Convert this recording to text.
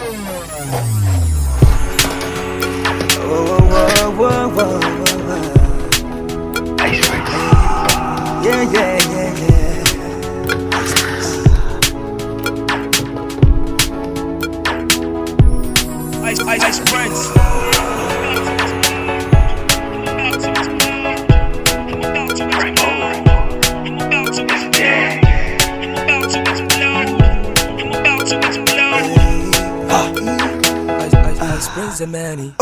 Whoa, whoa, whoa, whoa. Yeah, yeah, yeah, yeah. Ice Prince. Ice Prince, man.